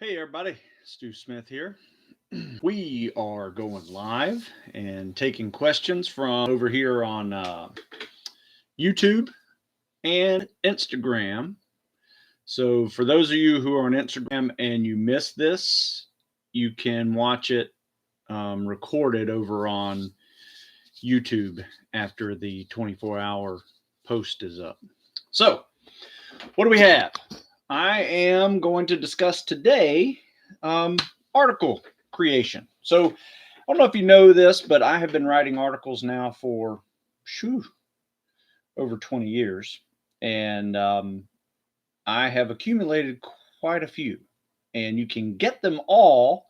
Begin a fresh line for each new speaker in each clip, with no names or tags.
Hey everybody, Stu Smith here. We are going live and taking questions from over here on YouTube and Instagram. So, for those of you who are on Instagram and you missed this, you can watch it recorded over on YouTube after the 24-hour post is up. So, what do we have? I am going to discuss today article creation. So I don't know if you know this, but I have been writing articles now for over 20 years. And I have accumulated quite a few. And you can get them all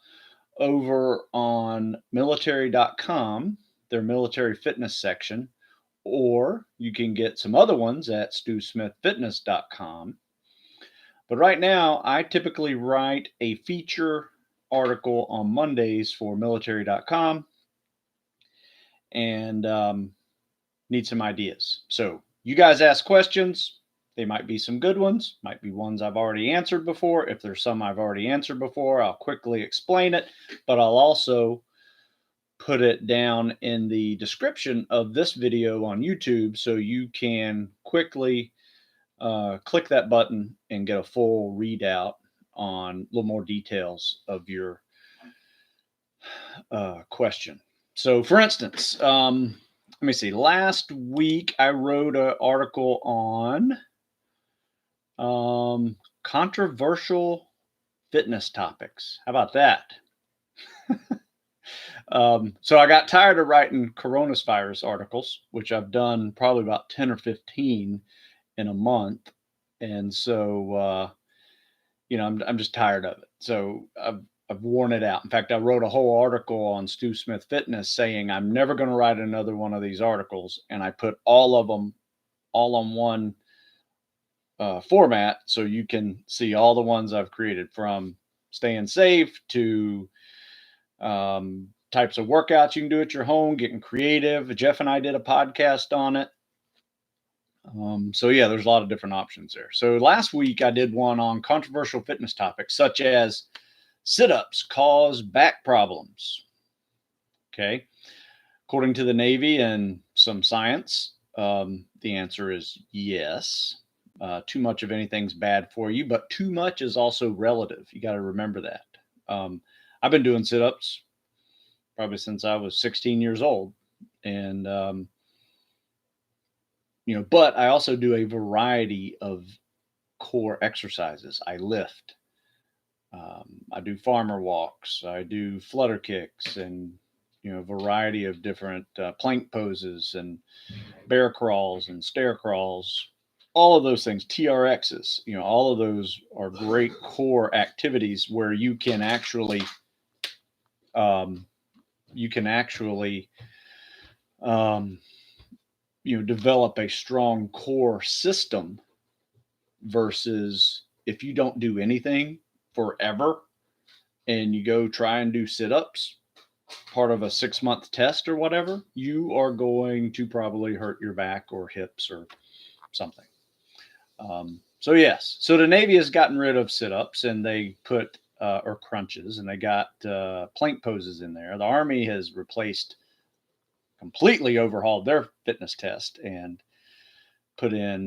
over on military.com, their military fitness section, or you can get some other ones at stewsmithfitness.com. But right now, I typically write a feature article on Mondays for military.com and need some ideas. So you guys ask questions. They might be some good ones, might be ones I've already answered before. If there's some I've already answered before, I'll quickly explain it, but I'll also put it down in the description of this video on YouTube so you can quickly click that button and get a full readout on a little more details of your question. So, for instance, let me see. Last week, I wrote an article on controversial fitness topics. How about that? So I got tired of writing coronavirus articles, which I've done probably about 10 or 15 in a month. And so, I'm just tired of it. So I've worn it out. In fact, I wrote a whole article on Stu Smith Fitness saying I'm never going to write another one of these articles. And I put all of them all on one format so you can see all the ones I've created, from staying safe to types of workouts you can do at your home, getting creative. Jeff and I did a podcast on it. So yeah, there's a lot of different options there. So last week I did one on controversial fitness topics such as sit-ups cause back problems. Okay. According to the Navy and some science, the answer is yes. Too much of anything's bad for you, but too much is also relative. You got to remember that. I've been doing sit-ups probably since I was 16 years old. And, but I also do a variety of core exercises. I lift. I do farmer walks. I do flutter kicks and, a variety of different plank poses and bear crawls and stair crawls. All of those things, TRXs, all of those are great core activities where you can actually, um, um, develop a strong core system versus if you don't do anything forever and you go try and do sit-ups, part of a 6-month test or whatever, you are going to probably hurt your back or hips or something. So yes, so the Navy has gotten rid of sit-ups and they put or crunches, and they got plank poses in there. The Army has completely overhauled their fitness test and put in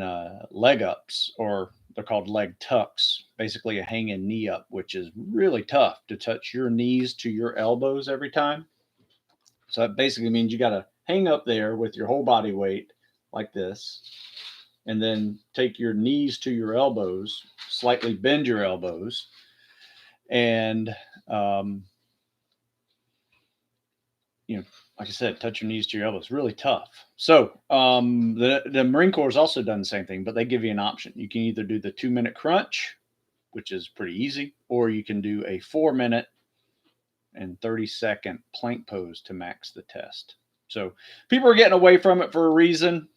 leg ups, or they're called leg tucks, basically a hanging knee up, which is really tough to touch your knees to your elbows every time. So that basically means you got to hang up there with your whole body weight like this, and then take your knees to your elbows, slightly bend your elbows, and like I said, touch your knees to your elbows. Really tough. So the Marine Corps has also done the same thing, but they give you an option. You can either do the 2-minute crunch, which is pretty easy, or you can do a 4-minute and 30-second plank pose to max the test. So people are getting away from it for a reason.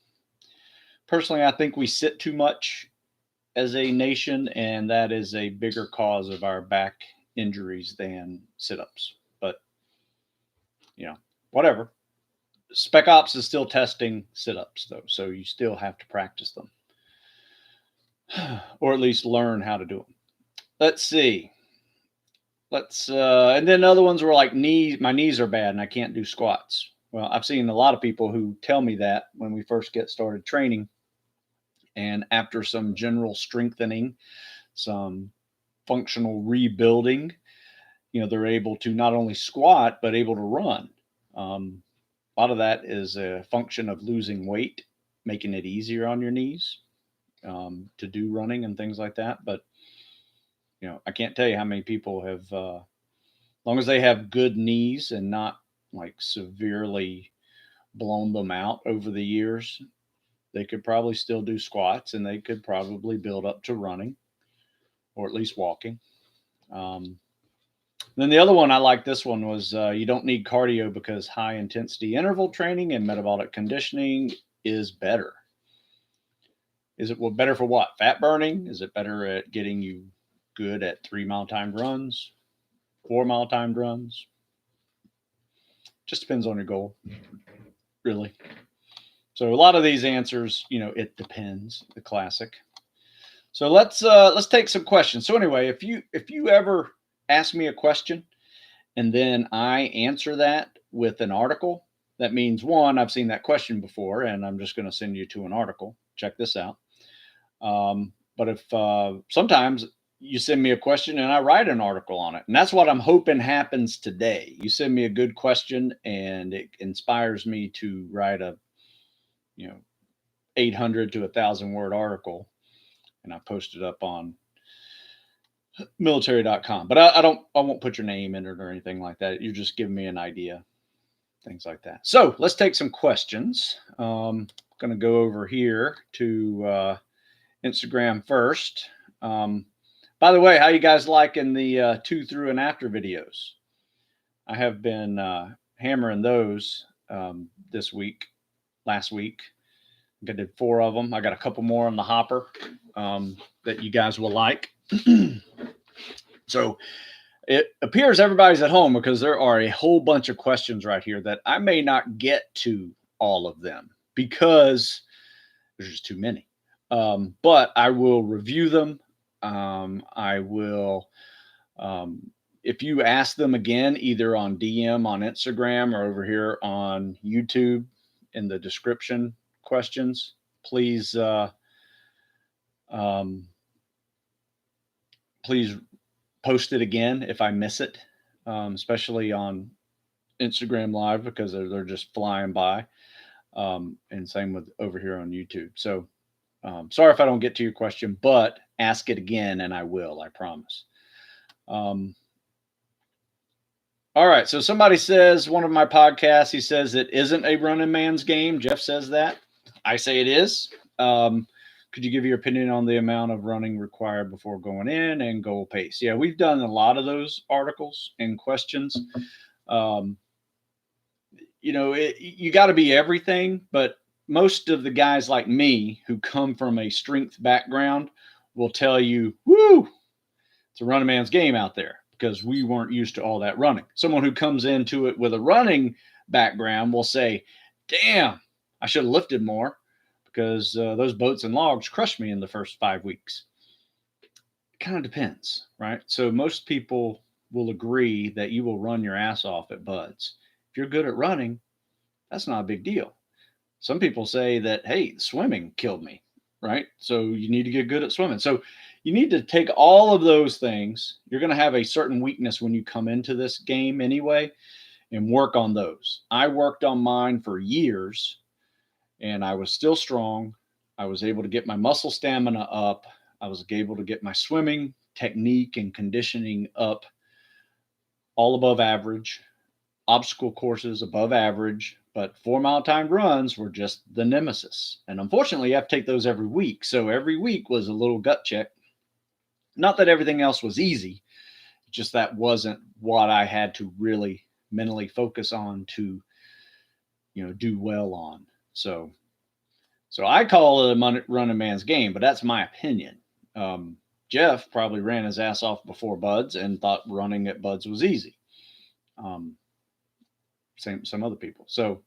Personally, I think we sit too much as a nation, and that is a bigger cause of our back injuries than sit-ups. But, whatever. Spec Ops is still testing sit-ups, though, so you still have to practice them, or at least learn how to do them. Let's see. And then other ones were like my knees are bad and I can't do squats. Well, I've seen a lot of people who tell me that when we first get started training. And after some general strengthening, some functional rebuilding, they're able to not only squat, but able to run. A lot of that is a function of losing weight, making it easier on your knees to do running and things like that. But, I can't tell you how many people have, long as they have good knees and not like severely blown them out over the years, they could probably still do squats and they could probably build up to running or at least walking. Um, then the other one I like this one was you don't need cardio because high intensity interval training and metabolic conditioning is better. Is it better for what? Fat burning? Is it better at getting you good at 3 mile timed runs, 4 mile timed runs? Just depends on your goal, really. So a lot of these answers, it depends. The classic. So let's take some questions. So anyway, if you ever ask me a question and then I answer that with an article, that means one, I've seen that question before, and I'm just going to send you to an article. Check this out. But if sometimes you send me a question and I write an article on it, and that's what I'm hoping happens today. You send me a good question and it inspires me to write a, 800 to 1,000 word article, and I post it up on military.com. But I won't put your name in it or anything like that. You're just giving me an idea, things like that. So let's take some questions. Going to go over here to Instagram first. By the way, how you guys liking the to, through, and after videos? I have been hammering those this week, last week. I did 4 of them. I got a couple more on the hopper that you guys will like. So it appears everybody's at home because there are a whole bunch of questions right here that I may not get to all of them because there's just too many. But I will review them. I will, if you ask them again, either on DM on Instagram or over here on YouTube in the description questions, please, please post it again if I miss it, especially on Instagram Live because they're just flying by. And same with over here on YouTube. So sorry if I don't get to your question, but ask it again and I will, I promise. All right. So somebody says, one of my podcasts, he says it isn't a running man's game. Jeff says that. I say it is. Could you give your opinion on the amount of running required before going in and goal pace? Yeah, we've done a lot of those articles and questions. You got to be everything, but most of the guys like me who come from a strength background will tell you, woo, it's a running man's game out there because we weren't used to all that running. Someone who comes into it with a running background will say, damn, I should have lifted more because those boats and logs crushed me in the first 5 weeks. It kind of depends, right? So most people will agree that you will run your ass off at buds. If you're good at running, that's not a big deal. Some people say that, hey, swimming killed me, right? So you need to get good at swimming. So you need to take all of those things. You're going to have a certain weakness when you come into this game anyway, and work on those. I worked on mine for years and I was still strong. I was able to get my muscle stamina up. I was able to get my swimming technique and conditioning up all above average, obstacle courses above average, but 4 mile timed runs were just the nemesis. And unfortunately, you have to take those every week. So every week was a little gut check. Not that everything else was easy, just that wasn't what I had to really mentally focus on to, do well on. So I call it a running man's game, but that's my opinion. Jeff probably ran his ass off before buds and thought running at buds was easy. Some other people. So,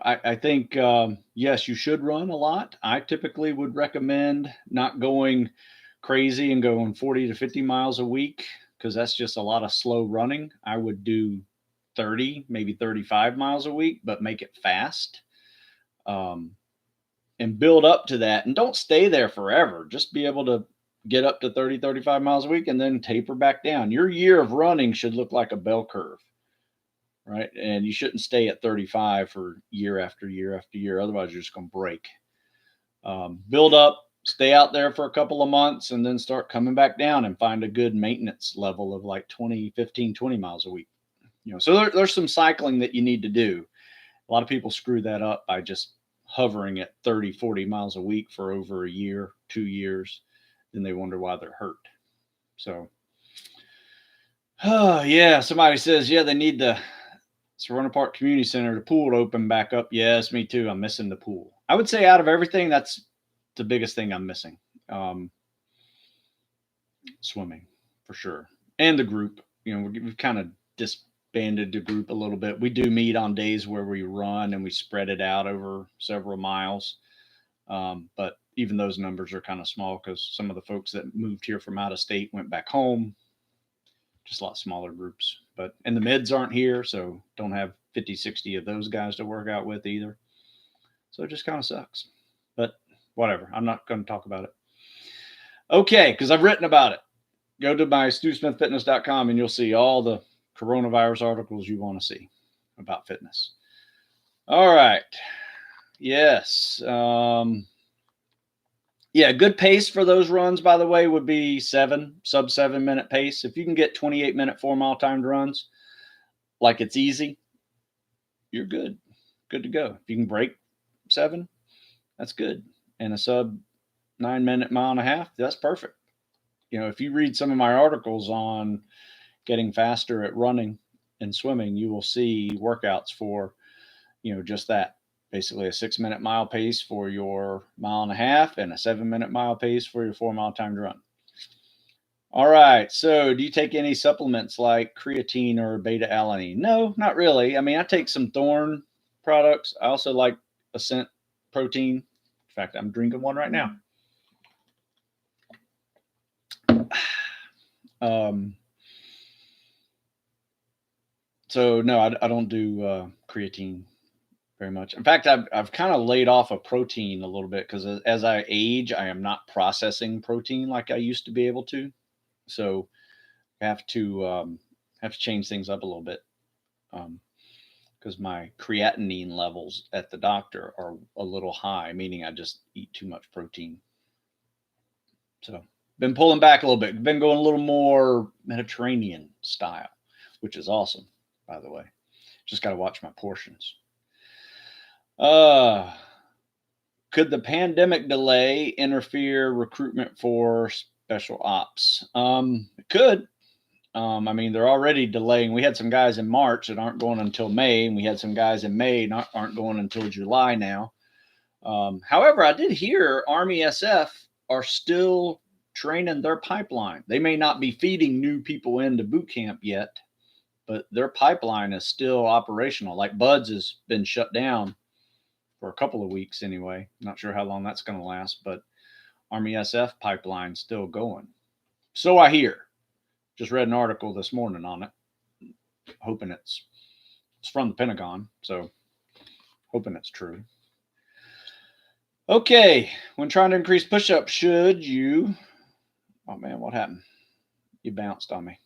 I think, yes, you should run a lot. I typically would recommend not going crazy and going 40 to 50 miles a week because that's just a lot of slow running. I would do 30, maybe 35 miles a week, but make it fast. Um, and build up to that, and don't stay there forever. Just be able to get up to 30, 35 miles a week and then taper back down. Your year of running should look like a bell curve, right? And you shouldn't stay at 35 for year after year after year. Otherwise, you're just going to break. Build up, stay out there for a couple of months, and then start coming back down and find a good maintenance level of like 20, 15, 20 miles a week. So there's some cycling that you need to do. A lot of people screw that up by just hovering at 30, 40 miles a week for over a year, 2 years. Then they wonder why they're hurt. So, yeah, somebody says, yeah, they need the Serona Park Community Center, the pool to open back up. Yes, me too. I'm missing the pool. I would say out of everything, that's the biggest thing I'm missing. Swimming, for sure. And the group. We've kind of disbanded the group a little bit. We do meet on days where we run and we spread it out over several miles. But even those numbers are kind of small because some of the folks that moved here from out of state went back home. Just a lot smaller groups. And the mids aren't here, so don't have 50, 60 of those guys to work out with either. So it just kind of sucks. But whatever. I'm not going to talk about it. Okay, because I've written about it. Go to my StuSmithFitness.com and you'll see all the coronavirus articles you want to see about fitness. All right. Yes. Yeah, good pace for those runs, by the way, would be sub 7 minute pace. If you can get 28-minute 4-mile timed runs, like it's easy, you're good. Good to go. If you can break 7, that's good. And a sub 9-minute mile and a half, that's perfect. If you read some of my articles on getting faster at running and swimming, you will see workouts for, just that. Basically a 6-minute mile pace for your mile and a half and a 7-minute mile pace for your 4-mile timed run. All right. So do you take any supplements like creatine or beta alanine? No, not really. I mean, I take some Thorne products. I also like Ascent protein. In fact, I'm drinking one right now. So no, I don't do creatine very much. In fact, I've kind of laid off of protein a little bit because as I age, I am not processing protein like I used to be able to. So I have to change things up a little bit because my creatinine levels at the doctor are a little high, meaning I just eat too much protein. So been pulling back a little bit. Been going a little more Mediterranean style, which is awesome, by the way. Just got to watch my portions. Could the pandemic delay interfere recruitment for special ops? It could. I mean, they're already delaying. We had some guys in March that aren't going until May, and we had some guys in May aren't going until July now. However, I did hear Army SF are still training their pipeline. They may not be feeding new people into boot camp yet, but their pipeline is still operational. Like Buds has been shut down for a couple of weeks anyway. Not sure how long that's going to last, but Army SF pipeline's still going. So I hear. Just read an article this morning on it. Hoping it's from the Pentagon, so hoping it's true. Okay, when trying to increase push-ups, should you... Oh man, what happened? You bounced on me.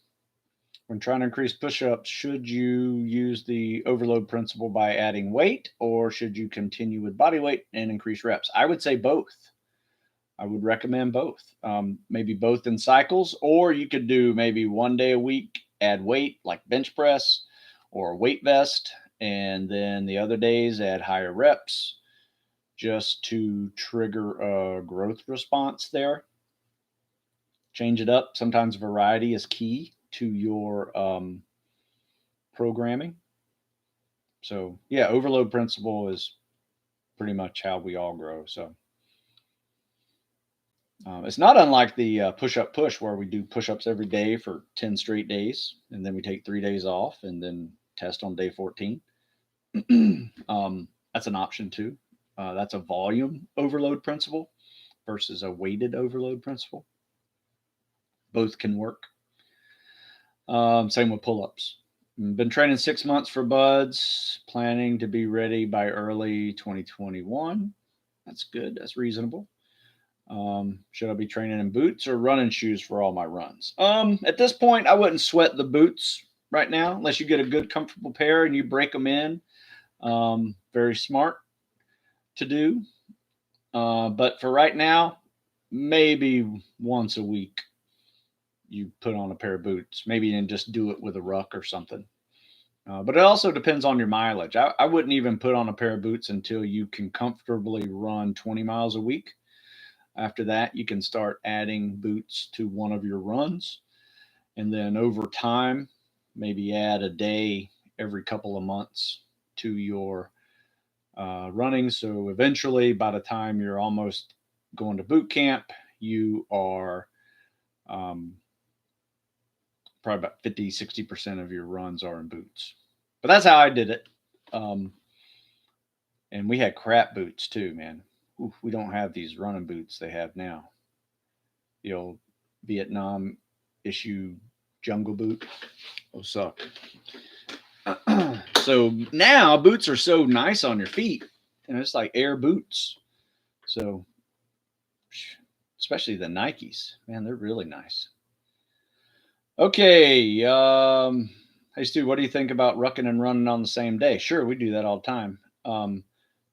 When trying to increase push-ups, should you use the overload principle by adding weight, or should you continue with body weight and increase reps? I would say both. I would recommend both. Maybe both in cycles, or you could do maybe 1 day a week, add weight like bench press or weight vest, and then the other days add higher reps just to trigger a growth response there. Change it up. Sometimes variety is key to your programming. So yeah, overload principle is pretty much how we all grow. So it's not unlike the push-up push where we do push-ups every day for 10 straight days, and then we take 3 days off and then test on day 14. That's an option too. That's a volume overload principle versus a weighted overload principle. Both can work. Same with pull-ups. Been training 6 months for buds, planning to be ready by early 2021. That's good. That's reasonable. Should I be training in boots or running shoes for all my runs? At this point, I wouldn't sweat the boots right now unless you get a good, comfortable pair and you break them in. Very smart to do. But for right now, maybe once a week you put on a pair of boots, maybe and just do it with a ruck or something. But it also depends on your mileage. I wouldn't even put on a pair of boots until you can comfortably run 20 miles a week. After that, you can start adding boots to one of your runs. And then over time, maybe add a day every couple of months to your running. So eventually, by the time you're almost going to boot camp, you are um, probably about 50, 60% of your runs are in boots. But that's how I did it. Um, and we had crap boots too, man. Oof, we don't have these running boots they have now. The old Vietnam issue jungle boot. Oh, suck. So now boots are so nice on your feet, and it's like air boots. So, especially the Nikes, man, they're really nice. Okay, hey Stu, what do you think about rucking and running on the same day? Sure, we do that all the time.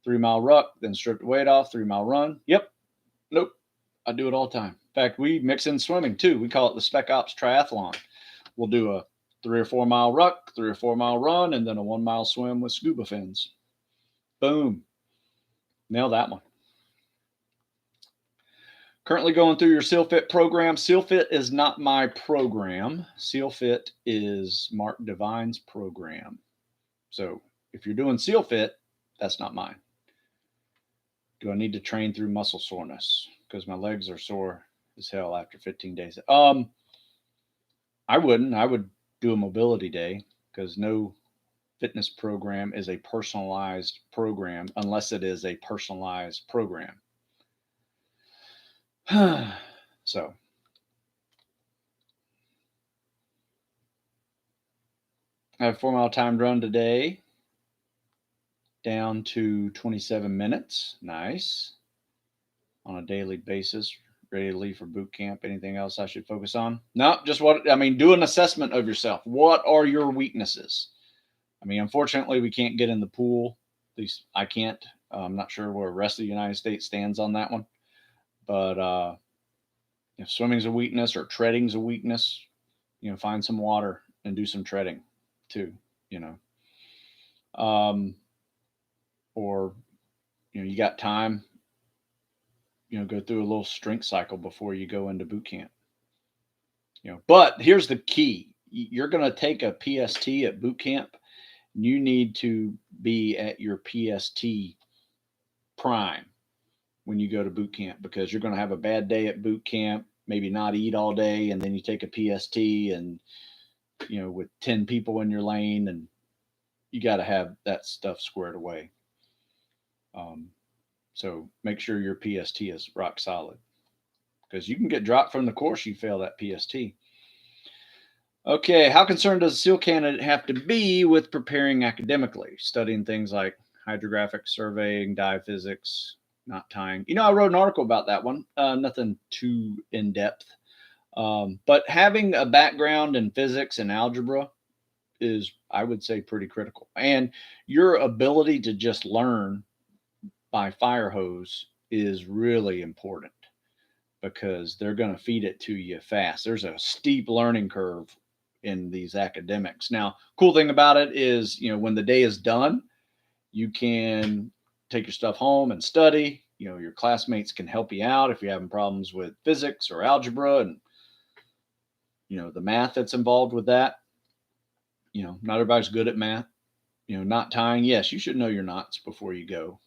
3 mile ruck, then strip the weight off. 3 mile run. Yep. Nope. I do it all the time. In fact, we mix in swimming too. We call it the Spec Ops Triathlon. We'll do a 3 or 4 mile ruck, 3 or 4 mile run, and then a 1 mile swim with scuba fins. Boom. Nail that one. Currently going through your SealFit program. SealFit is not my program. SealFit is Mark Devine's program. So if you're doing SealFit, that's not mine. Do I need to train through muscle soreness? Because my legs are sore as hell after 15 days. I wouldn't. I would do a mobility day because no fitness program is a personalized program unless it is a personalized program. So I have 4 mile timed run today, down to 27 minutes. Nice. On a daily basis, ready to leave for boot camp. Anything else I should focus on? No, just what I mean, do an assessment of yourself. What are your weaknesses? I mean, unfortunately, we can't get in the pool. At least I can't. I'm not sure where the rest of the United States stands on that one. But if swimming's a weakness or treading's a weakness, find some water and do some treading too, you know. Or, you got time, go through a little strength cycle before you go into boot camp. But here's the key. You're going to take a PST at boot camp. You need to be at your PST prime when you go to boot camp because you're going to have a bad day at boot camp, maybe not eat all day, and then you take a PST and with 10 people in your lane, and you got to have that stuff squared away. So make sure your PST is rock solid because you can get dropped from the course. You fail that PST. Okay, how concerned does a SEAL candidate have to be with preparing academically, studying things like hydrographic surveying, dive physics, not tying? I wrote an article about that one. Nothing too in depth, but having a background in physics and algebra is, I would say, pretty critical. And your ability to just learn by fire hose is really important because they're going to feed it to you fast. There's a steep learning curve in these academics. Now, cool thing about it is, when the day is done, you can take your stuff home and study. Your classmates can help you out if you're having problems with physics or algebra and, the math that's involved with that. Not everybody's good at math. Knot tying. Yes, you should know your knots before you go.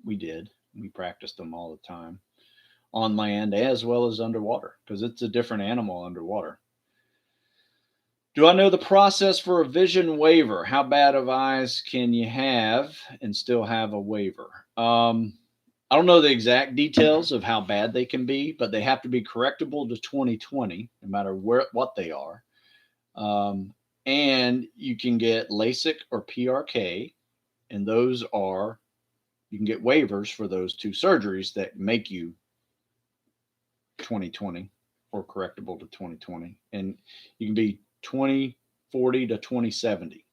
We did. We practiced them all the time on land as well as underwater because it's a different animal underwater. Do I know the process for a vision waiver? How bad of eyes can you have and still have a waiver? I don't know the exact details of how bad they can be, but they have to be correctable to 20/20, no matter what they are. And you can get LASIK or PRK, and those are, you can get waivers for those two surgeries that make you 20/20 or correctable to 20/20. And you can be 20/40 to 20/70.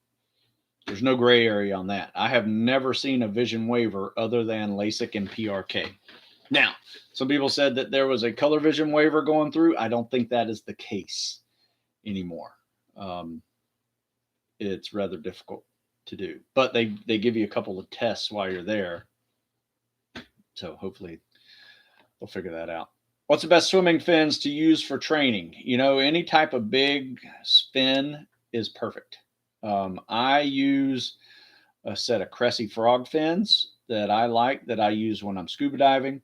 There's no gray area on that. I have never seen a vision waiver other than LASIK and PRK. Now, some people said that there was a color vision waiver going through. I don't think that is the case anymore. It's rather difficult to do, but they give you a couple of tests while you're there. So hopefully they'll figure that out. What's the best swimming fins to use for training? Any type of big fin is perfect. I use a set of Cressy frog fins that I like, that I use when I'm scuba diving.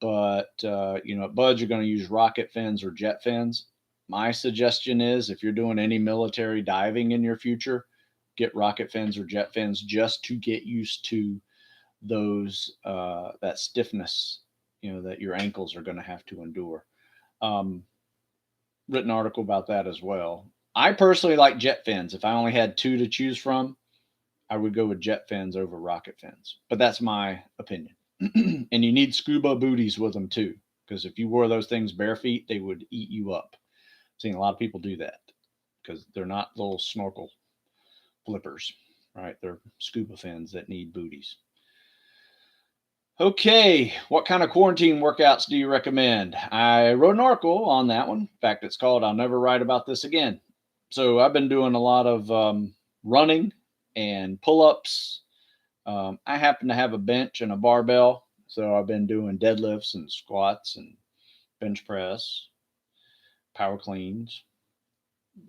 But, at Bud's, you're going to use rocket fins or jet fins. My suggestion is, if you're doing any military diving in your future, get rocket fins or jet fins just to get used to those, that stiffness, that your ankles are going to have to endure. Written article about that as well. I personally like jet fins. If I only had two to choose from, I would go with jet fins over rocket fins, but that's my opinion. And you need scuba booties with them too, because if you wore those things bare feet, they would eat you up. I've seen a lot of people do that because they're not little snorkel flippers, right? They're scuba fins that need booties. Okay, what kind of quarantine workouts do you recommend? I wrote an article on that one. In fact, it's called "I'll Never Write About This Again." So I've been doing a lot of running and pull-ups. I happen to have a bench and a barbell, so I've been doing deadlifts and squats and bench press, power cleans,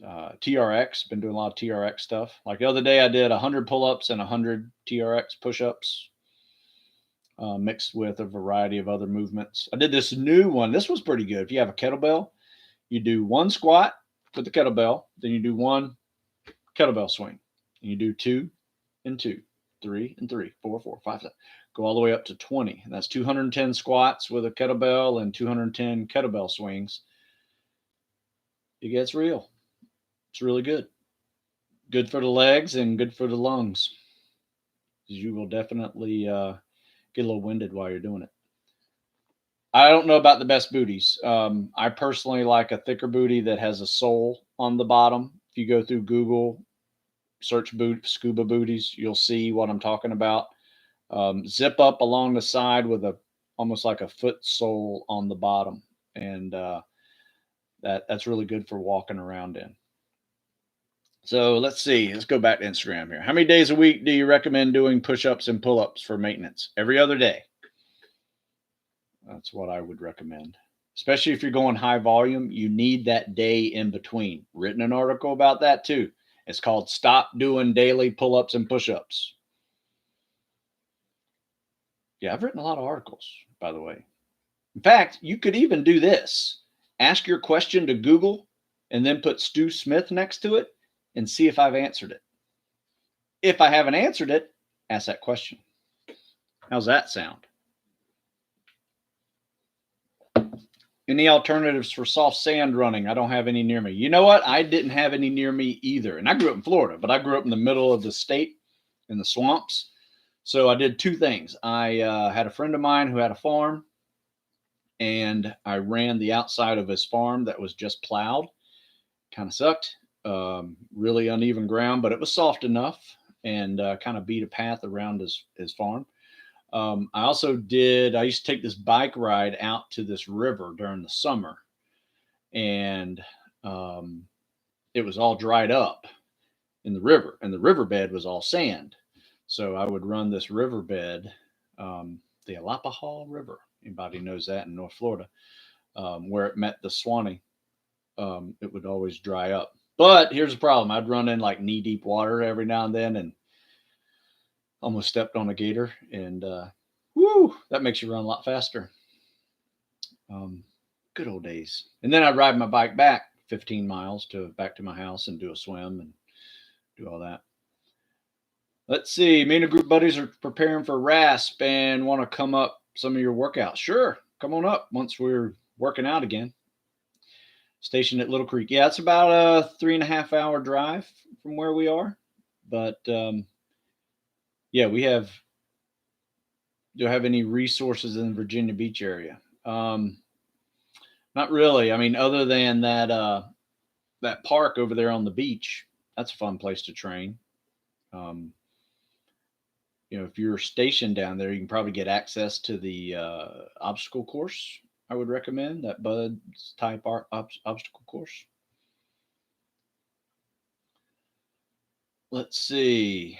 TRX. Been doing a lot of TRX stuff. Like the other day, I did 100 pull-ups and 100 TRX push-ups, mixed with a variety of other movements. I did this new one. This was pretty good. If you have a kettlebell, you do one squat with the kettlebell, then you do one kettlebell swing, and you do 2 and 2. 3 and 3, 4, 4, 5, 7. Go all the way up to 20. And that's 210 squats with a kettlebell and 210 kettlebell swings. It gets real. It's really good. Good for the legs and good for the lungs. You will definitely get a little winded while you're doing it. I don't know about the best booties. I personally like a thicker booty that has a sole on the bottom. If you go through Google, search scuba booties, you'll see what I'm talking about. Zip up along the side with almost like a foot sole on the bottom, and that's really good for walking around in. So let's see. Let's go back to Instagram here. How many days a week do you recommend doing push-ups and pull-ups for maintenance? Every other day. That's what I would recommend. Especially if you're going high volume, you need that day in between. Written an article about that too. It's called "Stop Doing Daily Pull-Ups and Push-Ups." Yeah, I've written a lot of articles, by the way. In fact, you could even do this. Ask your question to Google and then put Stu Smith next to it and see if I've answered it. If I haven't answered it, ask that question. How's that sound? Any alternatives for soft sand running? I don't have any near me. You know what? I didn't have any near me either. And I grew up in Florida, but I grew up in the middle of the state in the swamps. So I did two things. I had a friend of mine who had a farm, and I ran the outside of his farm that was just plowed. Kind of sucked. Really uneven ground, but it was soft enough, and kind of beat a path around his farm. I used to take this bike ride out to this river during the summer, and it was all dried up in the river, and the riverbed was all sand. So I would run this riverbed, the Alapahaw River. Anybody knows that in North Florida, where it met the Swanee. It would always dry up. But here's the problem. I'd run in like knee deep water every now and then and almost stepped on a gator. And that makes you run a lot faster. Good old days. And then I'd ride my bike back 15 miles back to my house and do a swim and do all that. Let's see. Me and a group of buddies are preparing for RASP and want to come up some of your workouts. Sure. Come on up once we're working out again. Stationed at Little Creek. Yeah, it's about a 3.5 hour drive from where we are. But yeah, we have. Do I have any resources in the Virginia Beach area? Not really. I mean, other than that park over there on the beach, that's a fun place to train. Um, if you're stationed down there, you can probably get access to the obstacle course. I would recommend that Bud's type obstacle course. Let's see.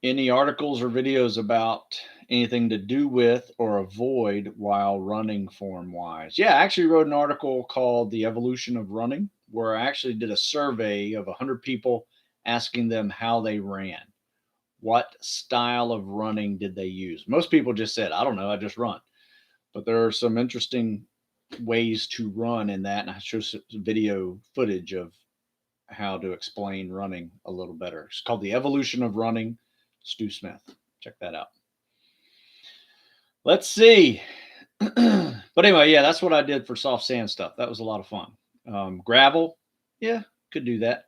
Any articles or videos about anything to do with or avoid while running form wise? Yeah, I actually wrote an article called The Evolution of Running, where I actually did a survey of 100 people asking them how they ran. What style of running did they use? Most people just said, I don't know, I just run. But there are some interesting ways to run in that. And I show some video footage of how to explain running a little better. It's called The Evolution of Running, Stu Smith. Check that out. Let's see. But anyway, yeah, that's what I did for soft sand stuff. That was a lot of fun. Gravel, yeah, could do that.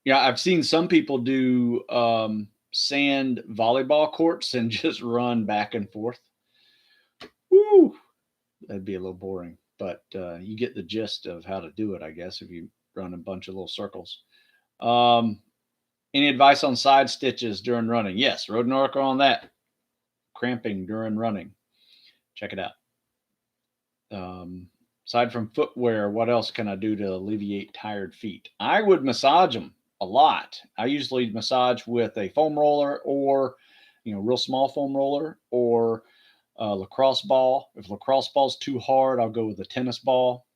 Yeah, I've seen some people do sand volleyball courts and just run back and forth. Woo! That'd be a little boring, but you get the gist of how to do it, I guess, if you run a bunch of little circles. Um, any advice on side stitches during running? Yes, wrote an article on that. Cramping during running. Check it out. Aside from footwear, what else can I do to alleviate tired feet? I would massage them a lot. I usually massage with a foam roller or, real small foam roller or a lacrosse ball. If lacrosse ball's too hard, I'll go with a tennis ball.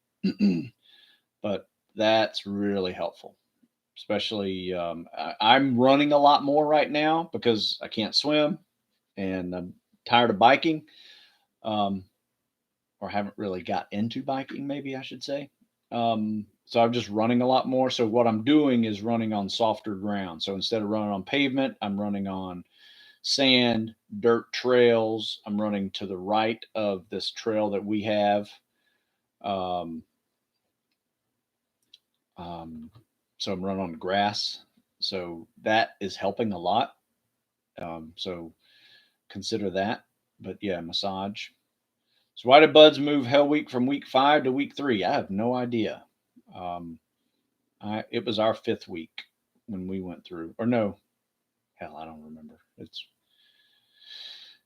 But that's really helpful. Especially, I'm running a lot more right now because I can't swim and I'm tired of biking. Um, or haven't really got into biking, maybe I should say. So I'm just running a lot more. So what I'm doing is running on softer ground. So instead of running on pavement, I'm running on sand, dirt trails. I'm running to the right of this trail that we have. Um, um, so I'm running on grass. So that is helping a lot. So consider that. But yeah, massage. So why did Buds move Hell Week from week 5 to week 3? I have no idea. Um, it was our 5th week when we went through, or no, hell, I don't remember.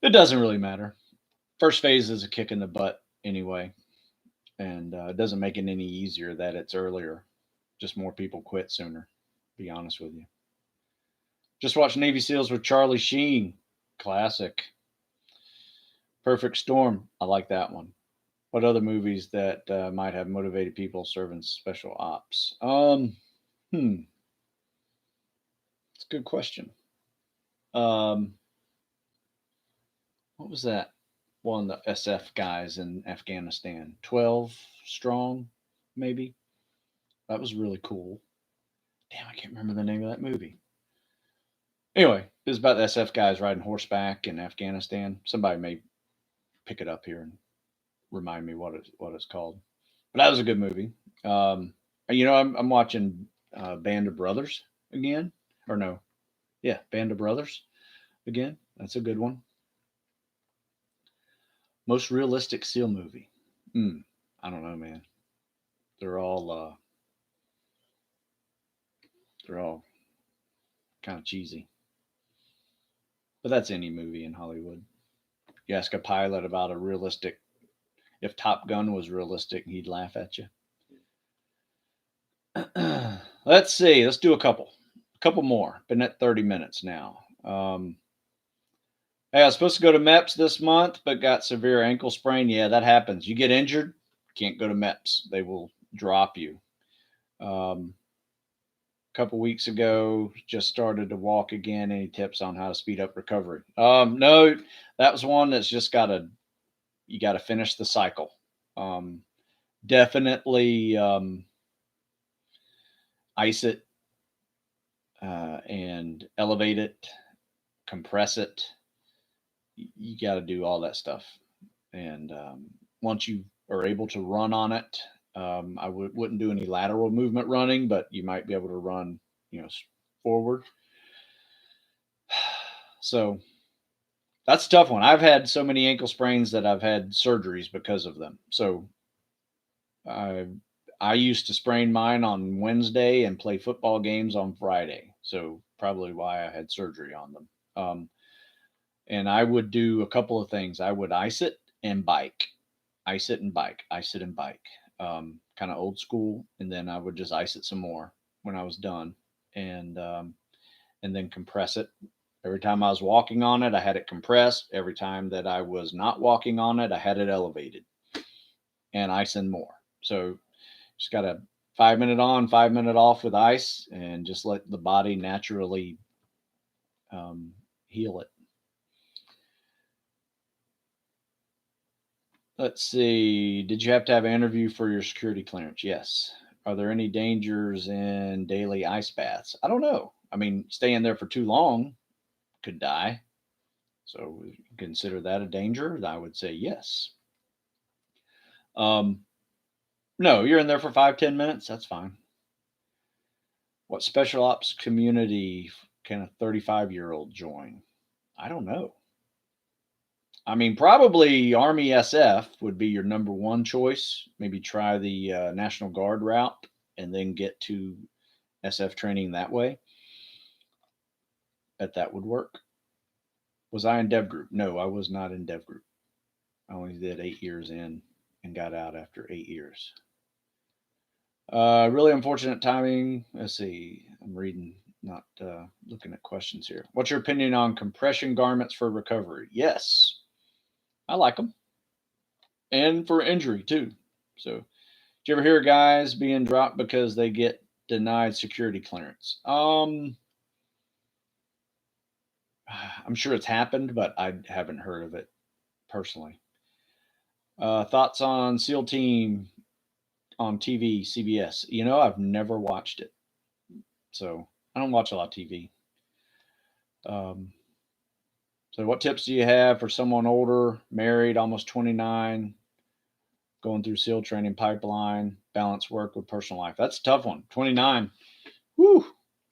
It doesn't really matter. First phase is a kick in the butt anyway, and it doesn't make it any easier that it's earlier. Just more people quit sooner. Be honest with you. Just watched Navy SEALs with Charlie Sheen. Classic. Perfect Storm. I like that one. What other movies that might have motivated people serving special ops? It's a good question. Um, what was that? One of the SF guys in Afghanistan, 12 strong, maybe. That was really cool. Damn, I can't remember the name of that movie. Anyway, it was about the SF guys riding horseback in Afghanistan. Somebody may pick it up here and remind me what it's called. But that was a good movie. I'm watching Band of Brothers again, or no, yeah, Band of Brothers again. That's a good one. Most realistic SEAL movie. I don't know, man. They're all uh, they're all kind of cheesy, but that's any movie in Hollywood. You ask a pilot about a realistic. If Top Gun was realistic, he'd laugh at you. Let's see. Let's do a couple more. Been at 30 minutes now. Hey, I was supposed to go to MEPS this month, but got severe ankle sprain. Yeah, that happens. You get injured, can't go to MEPS. They will drop you. A couple weeks ago, just started to walk again. Any tips on how to speed up recovery? No, that was one that's just you got to finish the cycle. Definitely ice it and elevate it, compress it. You got to do all that stuff. And once you are able to run on it, I wouldn't do any lateral movement running, but you might be able to run, forward. So that's a tough one. I've had so many ankle sprains that I've had surgeries because of them. So I I used to sprain mine on Wednesday and play football games on Friday. So probably why I had surgery on them. And I would do a couple of things. I would ice it and bike, ice it and bike, ice it and bike, kind of old school. And then I would just ice it some more when I was done, and then compress it. Every time I was walking on it, I had it compressed. Every time that I was not walking on it, I had it elevated and ice and more. So just got a 5 minute on, 5 minute off with ice, and just let the body naturally um, heal it. Let's see. Did you have to have an interview for your security clearance? Yes. Are there any dangers in daily ice baths? I don't know. I mean, staying there for too long could die. So consider that a danger? I would say yes. Um, no, you're in there for 5, 10 minutes. That's fine. What special ops community can a 35-year-old join? I don't know. I mean, probably Army SF would be your number one choice. Maybe try the National Guard route and then get to SF training that way. Bet that would work. Was I in Dev Group? No, I was not in Dev Group. I only did 8 years in and got out after 8 years. Really unfortunate timing. Let's see. I'm reading, not looking at questions here. What's your opinion on compression garments for recovery? Yes, I like them, and for injury too. So, did you ever hear guys being dropped because they get denied security clearance? I'm sure it's happened, but I haven't heard of it personally. Thoughts on SEAL Team on TV, CBS? I've never watched it, so I don't watch a lot of TV. Um, so, what tips do you have for someone older, married, almost 29, going through SEAL training pipeline, balance work with personal life? That's a tough one. 29. Whew.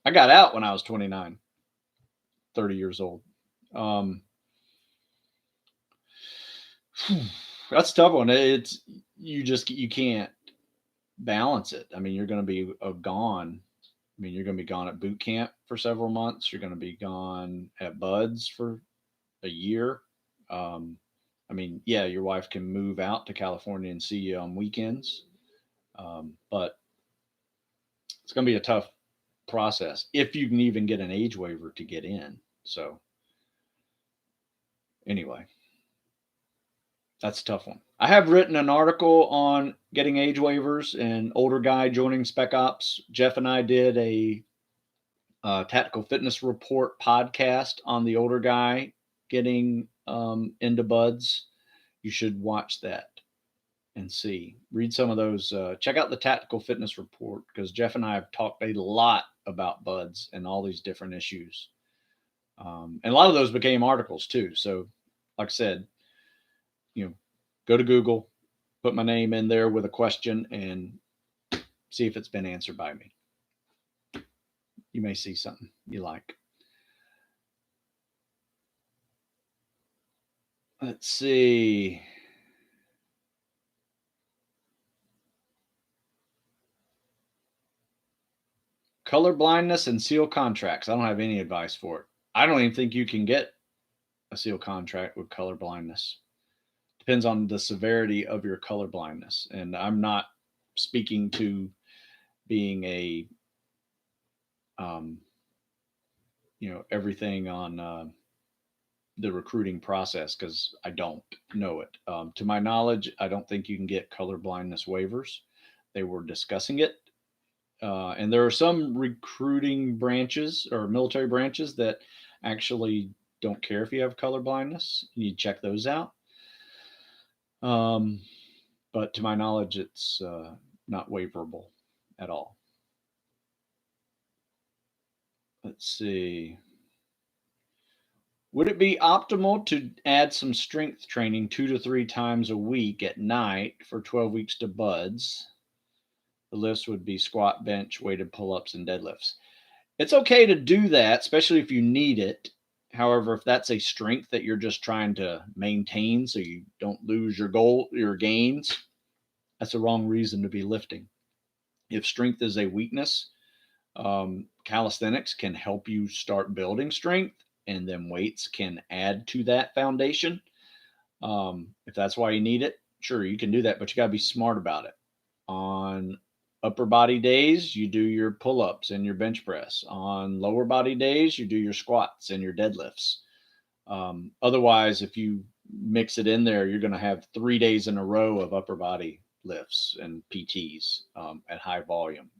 I got out when I was 29, 30 years old. Um, that's a tough one. It's you can't balance it. I mean, you're going to be gone. I mean, you're going to be gone at boot camp for several months. You're going to be gone at Buds for a year. Um, I mean, yeah, your wife can move out to California and see you on weekends, but it's going to be a tough process if you can even get an age waiver to get in. So, anyway, that's a tough one. I have written an article on getting age waivers and older guy joining Spec Ops. Jeff and I did a tactical fitness report podcast on the older guy getting into Buds. You should watch that and see. Read some of those. Check out the tactical fitness report because Jeff and I have talked a lot about Buds and all these different issues. And a lot of those became articles too. So, like I said, go to Google, put my name in there with a question, and see if it's been answered by me. You may see something you like. Let's see. Color blindness and SEAL contracts. I don't have any advice for it. I don't even think you can get a SEAL contract with color blindness. Depends on the severity of your color blindness. And I'm not speaking to being a, everything on the recruiting process because I don't know it. To my knowledge, I don't think you can get color blindness waivers. They were discussing it. And there are some recruiting branches or military branches that actually don't care if you have color blindness. You check those out. Um, but to my knowledge, it's not waiverable at all. Let's see. Would it be optimal to add some strength training 2 to 3 times a week at night for 12 weeks to Buds? The lifts would be squat, bench, weighted pull-ups, and deadlifts. It's okay to do that, especially if you need it. However, if that's a strength that you're just trying to maintain so you don't lose your gains, that's the wrong reason to be lifting. If strength is a weakness, calisthenics can help you start building strength, and then weights can add to that foundation. If that's why you need it, sure, you can do that, but you got to be smart about it. On upper body days, you do your pull ups and your bench press. On lower body days, you do your squats and your deadlifts. Otherwise, if you mix it in there, you're going to have 3 days in a row of upper body lifts and PTs at high volume.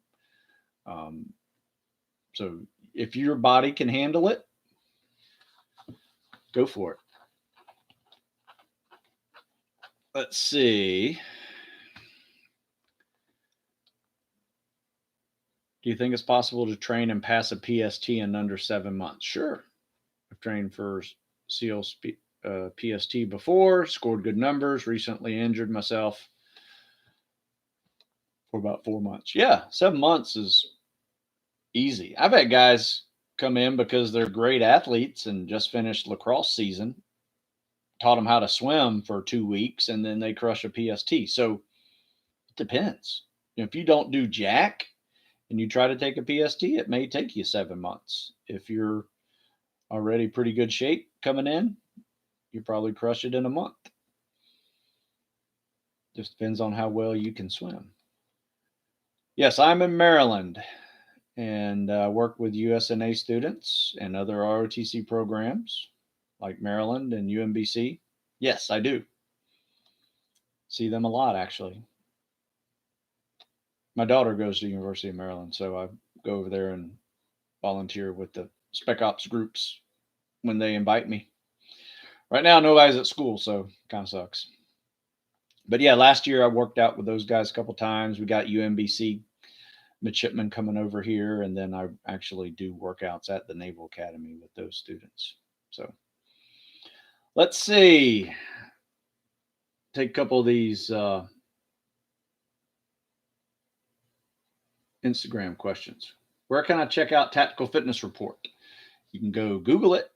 So if your body can handle it, go for it. Let's see. Do you think it's possible to train and pass a PST in under 7 months? Sure. I've trained for SEAL PST before, scored good numbers, recently injured myself for about 4 months. Yeah, 7 months is easy. I've had guys come in because they're great athletes and just finished lacrosse season, taught them how to swim for 2 weeks, and then they crush a PST. So it depends. If you don't do jack and you try to take a PST, it may take you 7 months. If you're already pretty good shape coming in, you probably crush it in a month. Just depends on how well you can swim. Yes, I'm in Maryland and work with USNA students and other ROTC programs like Maryland and UMBC. Yes, I do. See them a lot, actually. My daughter goes to the University of Maryland, so I go over there and volunteer with the Spec Ops groups when they invite me. Right now, nobody's at school, so kind of sucks. But yeah, last year I worked out with those guys a couple times. We got UMBC midshipmen coming over here, and then I actually do workouts at the Naval Academy with those students. So let's see. Take a couple of these Instagram questions. Where can I check out Tactical Fitness Report? You can go Google it,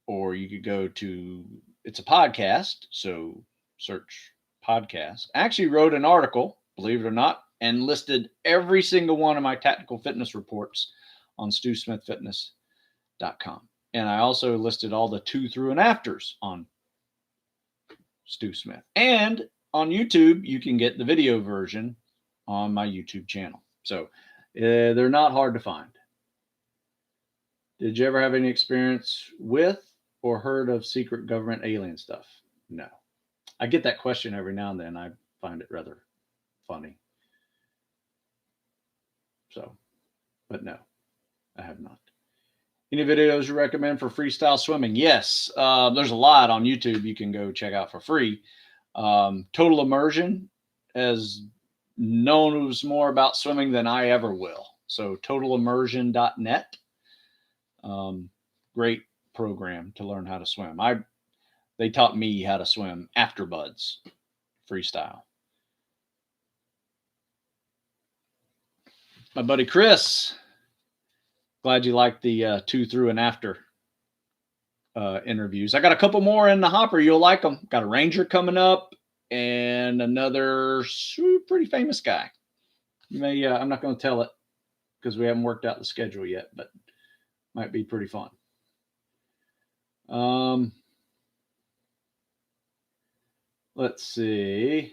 or you could go to, it's a podcast, so search podcast. I actually wrote an article, believe it or not, and listed every single one of my tactical fitness reports on StuSmithFitness.com. And I also listed all the to, through, and afters on Stu Smith. And on YouTube, you can get the video version on my YouTube channel. So they're not hard to find. Did you ever have any experience with or heard of secret government alien stuff? No. I get that question every now and then. I find it rather funny. So, but no, I have not. Any videos you recommend for freestyle swimming? Yes, there's a lot on YouTube you can go check out for free. Total Immersion has knows more about swimming than I ever will. So totalimmersion.net. Great program to learn how to swim. They taught me how to swim after Buds freestyle. My buddy Chris, glad you liked the to, through, and after interviews. I got a couple more in the hopper. You'll like them. Got a Ranger coming up and another pretty famous guy. You may, I'm not going to tell it because we haven't worked out the schedule yet, but might be pretty fun. Let's see.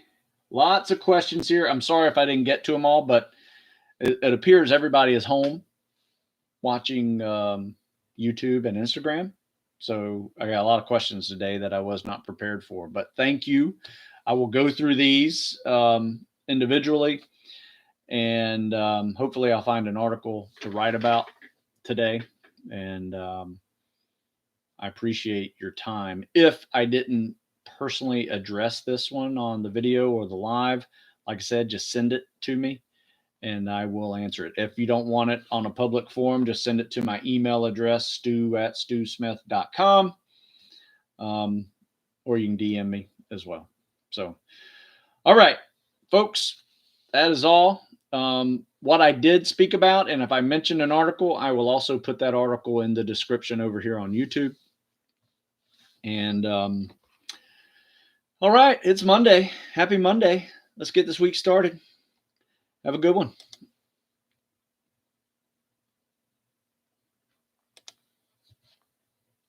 Lots of questions here. I'm sorry if I didn't get to them all, but it appears everybody is home watching YouTube and Instagram. So I got a lot of questions today that I was not prepared for, but thank you. I will go through these individually, and hopefully I'll find an article to write about today. And I appreciate your time. If I didn't personally address this one on the video or the live, like I said, just send it to me and I will answer it. If you don't want it on a public forum, just send it to my email address, stu@stusmith.com. Or you can DM me as well. So, all right, folks, that is all. what I did speak about, and if I mention an article, I will also put that article in the description over here on YouTube. And all right, it's Monday. Happy Monday. Let's get this week started. Have a good one.